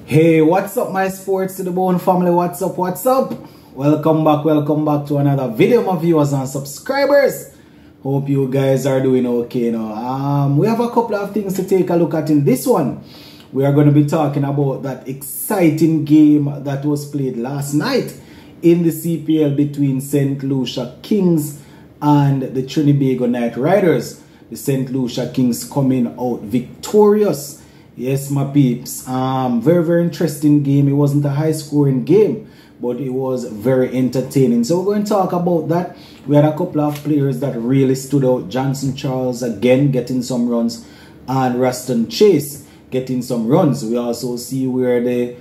Hey, what's up my sports to the bone family? What's up? Welcome back to another video, my viewers and subscribers. Hope you guys are doing okay now. We have a couple of things to take a look at in this one. We are going to be talking about that exciting game that was played last night in the CPL between St. Lucia Kings and the Trinbago Knight Riders. The St. Lucia Kings coming out victorious. Yes, my peeps. Very interesting game. It wasn't a high scoring game, but it was very entertaining. So we're going to talk about that. We had a couple of players that really stood out. Johnson Charles again getting some runs, and Raston Chase getting some runs. We also see where the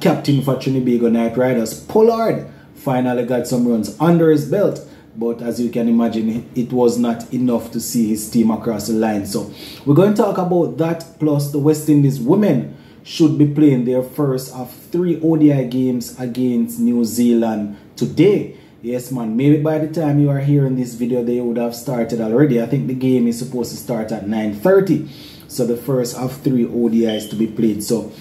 captain for Trinbago Knight Riders, Pollard, finally got some runs under his belt. But as you can imagine, it was not enough to see his team across the line. So we're going to talk about that. Plus the West Indies women should be playing their first of 3 ODI games against New Zealand today. Yes, man. Maybe by the time you are hearing this video, they would have started already. I think the game is supposed to start at 9:30. So the first of 3 ODIs to be played. So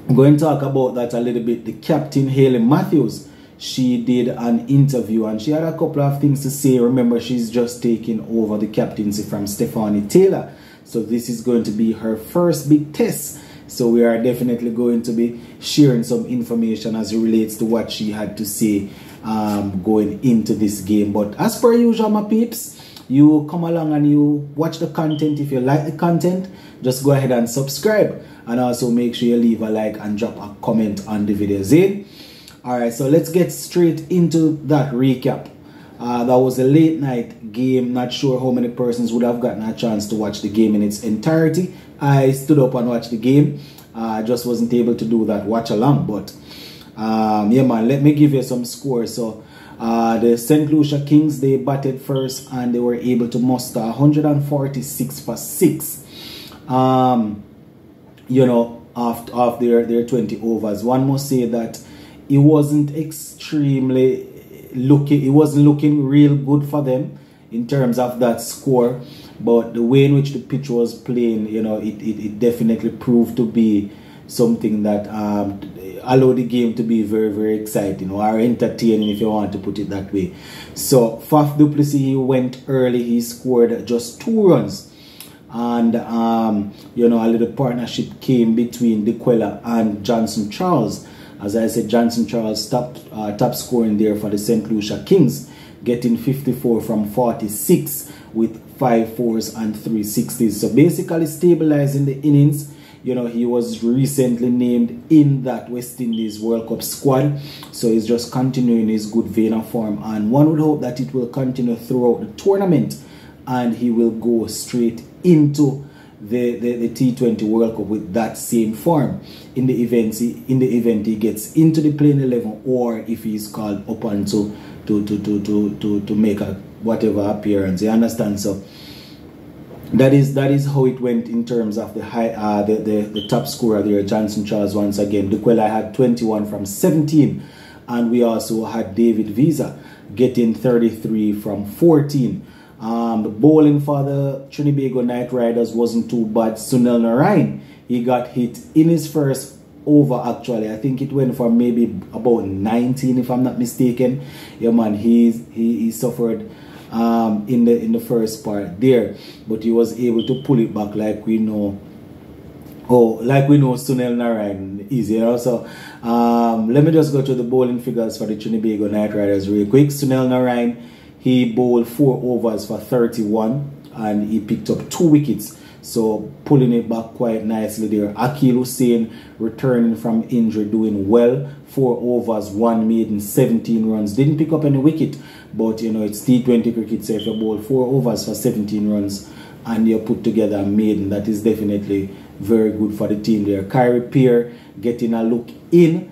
I'm going to talk about that a little bit. The captain, Hayley Matthews, she did an interview and she had a couple of things to say. Remember, she's just taking over the captaincy from Stephanie Taylor. So this is going to be her first big test. So we are definitely going to be sharing some information as it relates to what she had to say going into this game. But as per usual, my peeps, you come along and you watch the content. If you like the content, just go ahead and subscribe. And also make sure you leave a like and drop a comment on the videos. Alright, so let's get straight into that recap. That was a late night game. Not sure how many persons would have gotten a chance to watch the game in its entirety. I stood up and watched the game. I just wasn't able to do that watch along. But yeah, man, let me give you some scores. So the St. Lucia Kings, they batted first and they were able to muster 146 for 6. You know, after their 20 overs. One must say that it wasn't extremely looking, it wasn't looking real good for them in terms of that score, but the way in which the pitch was playing, you know, it definitely proved to be something that allowed the game to be very exciting or entertaining, if you want to put it that way. So Faf du Plessis, he went early, he scored just 2 runs, and you know, a little partnership came between DeQuella and Johnson Charles. As I said, Johnson Charles top scoring there for the St. Lucia Kings, getting 54 from 46 with 5 4s and 3 60s. So basically stabilizing the innings. You know, he was recently named in that West Indies World Cup squad. So he's just continuing his good vein of form. And one would hope that it will continue throughout the tournament. And he will go straight into the T20 World Cup with that same form in the event he gets into the playing 11, or if he's called upon to make a whatever appearance. You understand? So that is how it went in terms of the high the top scorer there, Johnson Charles. Once again, DeQuella had 21 from 17, and we also had David Visa getting 33 from 14. The bowling for the Trinbago Knight Riders wasn't too bad. Sunil Narayan, he got hit in his first over. Actually, I think it went for maybe about 19, if I'm not mistaken. Yeah, man, he suffered in the first part there, but he was able to pull it back, like we know. Like we know Sunil Narayan is, you know. So let me just go to the bowling figures for the Trinbago Knight Riders real quick. Sunil Narayan, he bowled 4 overs for 31 and he picked up 2 wickets. So pulling it back quite nicely there. Akil Hussain returning from injury, doing well. 4 overs, 1 maiden, 17 runs. Didn't pick up any wicket, but you know, it's T20 cricket, so if you bowl 4 overs for 17 runs and you put together a maiden, that is definitely very good for the team there. Kyrie Peer getting a look in.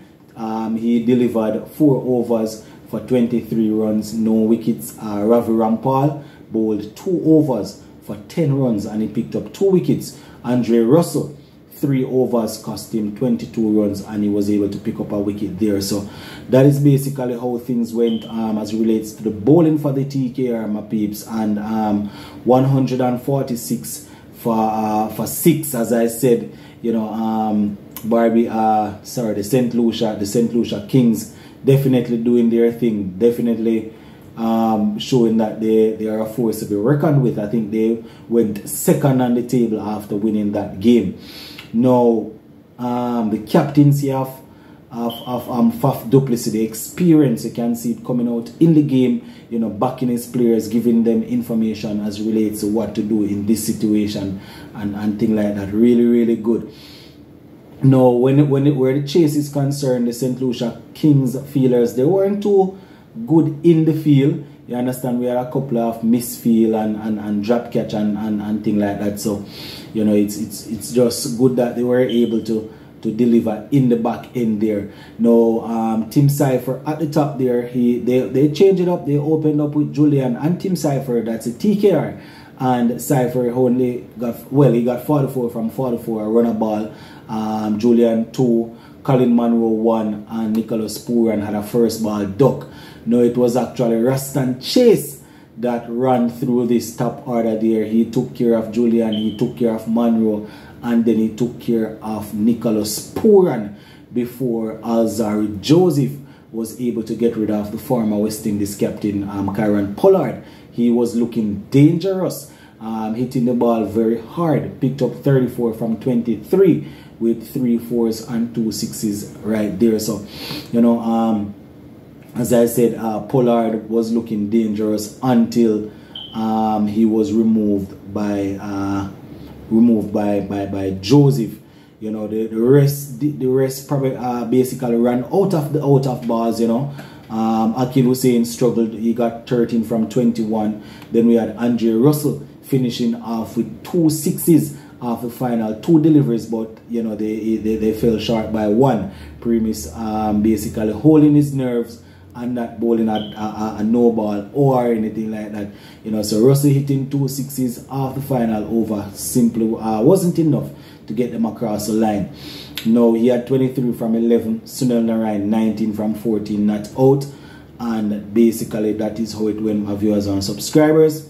He delivered 4 overs for 23 runs, no wickets. Ravi Rampal bowled 2 overs for 10 runs and he picked up 2 wickets. Andre Russell, 3 overs cost him 22 runs and he was able to pick up a wicket there. So that is basically how things went as it relates to the bowling for the TKR, my peeps. And 146 for 6, as I said, you know, the St. Lucia Kings definitely doing their thing, definitely showing that they are a force to be reckoned with. I think they went second on the table after winning that game. Now, the captaincy of Faf du Plessis, the experience, you can see it coming out in the game, you know, backing his players, giving them information as relates to what to do in this situation and things like that. Really, really good. Now, where the chase is concerned, the St. Lucia Kings fielders, they weren't too good in the field. You understand, we had a couple of misfield and drop catch and things like that. So, you know, it's just good that they were able to deliver in the back end there. Now, Tim Cypher at the top there, they changed it up. They opened up with Julian and Tim Cypher, that's a TKR. And Cypher only got, well, he got 44 from 44, a runner ball. Julian 2, Colin Monroe 1, and Nicholas Puran had a first ball duck. No, it was actually Ruston Chase that ran through this top order there. He took care of Julian, he took care of Monroe, and then he took care of Nicholas Puran before Alzari Joseph was able to get rid of the former West Indies captain, Kieran Pollard. He was looking dangerous, hitting the ball very hard. Picked up 34 from 23 with 3 4s and 2 6s right there. So, you know, as I said, Pollard was looking dangerous until he was removed by Joseph. You know, the rest probably basically ran out of balls. You know, Akil Hussein struggled. He got 13 from 21. Then we had Andre Russell finishing off with 2 6s of the final 2 deliveries, but you know they fell short by 1. Primus basically holding his nerves and not bowling a no ball or anything like that. You know, so Russell hitting 2 6s off the final over simply wasn't enough to get them across the line. No, he had 23 from 11. Sunil Narayan 19 from 14 not out. And basically that is how it went, my viewers and subscribers.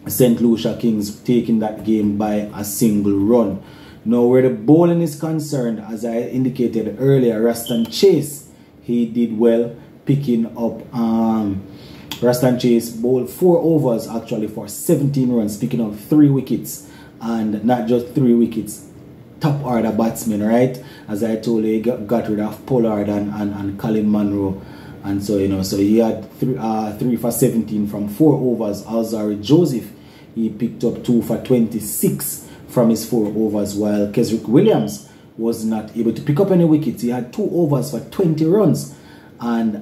St. Lucia Kings taking that game by a single run. Now, where the bowling is concerned, as I indicated earlier, Ruston Chase, he did well, picking up Ruston Chase bowled 4 overs actually for 17 runs, picking up 3 wickets. And not just 3 wickets, top order batsmen, right? As I told you, he got rid of Pollard and Colin Monroe. And so, you know, so he had 3 for 17 from 4 overs. Alzari Joseph, he picked up 2 for 26 from his 4 overs, while Kesrick Williams was not able to pick up any wickets. He had 2 overs for 20 runs. And,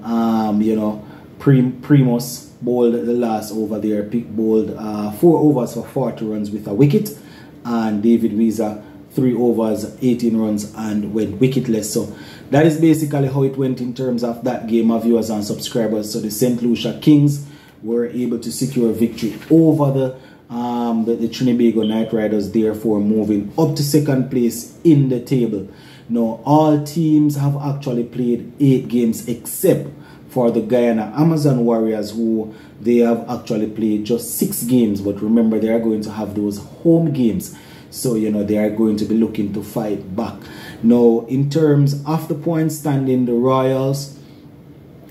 you know, Primus bowled the last over there, bowled 4 overs for 40 runs with a wicket. And David Weezer, 3 overs, 18 runs, and went wicketless. So that is basically how it went in terms of that game, of viewers and subscribers. So the St. Lucia Kings were able to secure victory over the Trinbago Knight Riders, therefore moving up to 2nd place in the table. Now, all teams have actually played 8 games except for the Guyana Amazon Warriors, who they have actually played just 6 games. But remember, they are going to have those home games. So, you know, they are going to be looking to fight back. Now, in terms of the point standing, the Royals,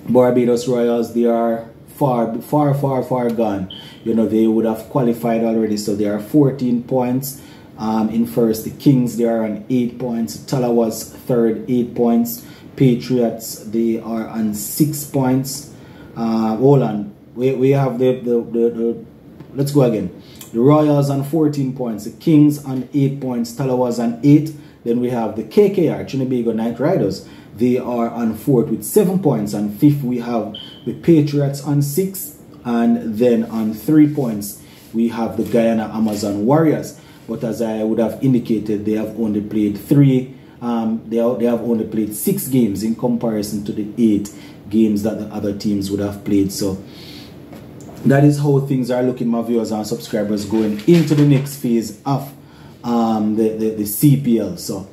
Barbados Royals, they are far gone. You know, they would have qualified already. So they are 14 points. In first, the Kings, they are on 8 points. Talawas third, 8 points. Patriots, they are on 6 points. Hold on, we have the let's go again. The Royals on 14 points, the Kings on 8 points, Talawas on 8. Then we have the KKR, Trinbago Knight Riders. They are on 4th with 7 points. And 5th, we have the Patriots on 6. And then on 3 points, we have the Guyana Amazon Warriors. But as I would have indicated, they have only played 3. They have only played 6 games in comparison to the 8 games that the other teams would have played. So that is how things are looking, my viewers and subscribers, going into the next phase of the CPL. So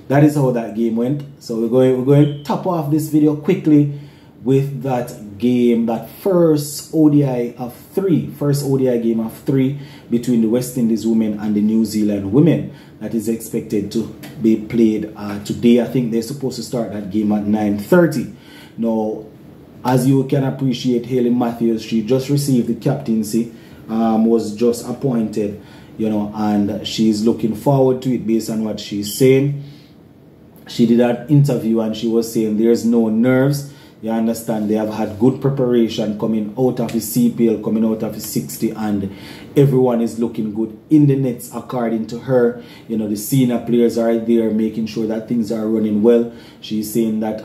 that is how that game went. So we're going to top off this video quickly with that game, that first ODI game of 3 between the West Indies women and the New Zealand women that is expected to be played today. I think they're supposed to start that game at 9:30. Now, as you can appreciate, Hayley Matthews, she just received the captaincy, was just appointed, you know, and she's looking forward to it based on what she's saying. She did an interview and she was saying there's no nerves. You understand, they have had good preparation coming out of the CPL, coming out of the 60, and everyone is looking good in the nets according to her. You know, the senior players are there making sure that things are running well. She's saying that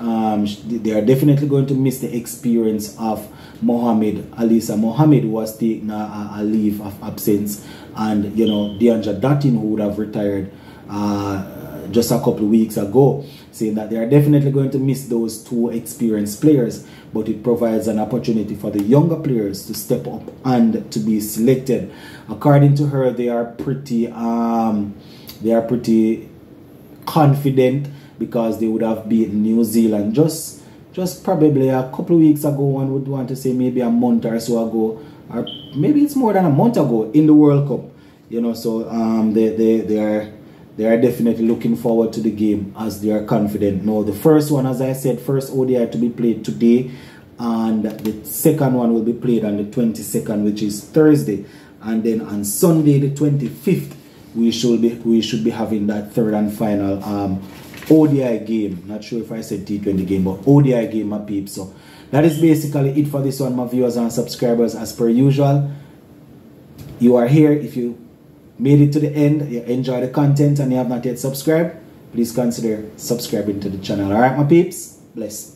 they are definitely going to miss the experience of Alisa Mohammed, who was taking a leave of absence, and, you know, Deandra Dutton, who would have retired just a couple of weeks ago, saying that they are definitely going to miss those 2 experienced players, but it provides an opportunity for the younger players to step up and to be selected. According to her, they are pretty confident because they would have beaten New Zealand just probably a couple of weeks ago. One would want to say maybe a month or so ago, or maybe it's more than a month ago in the World Cup. You know, so they are definitely looking forward to the game as they are confident. Now, the first one, as I said, first ODI to be played today, and the second one will be played on the 22nd, which is Thursday. And then on Sunday, the 25th, we should be having that third and final ODI game. Not sure if I said T20 game, but ODI game, my peeps. So that is basically it for this one, my viewers and subscribers. As per usual, you are here. If you made it to the end, you enjoy the content, and you have not yet subscribed, please consider subscribing to the channel. Alright, my peeps? Bless.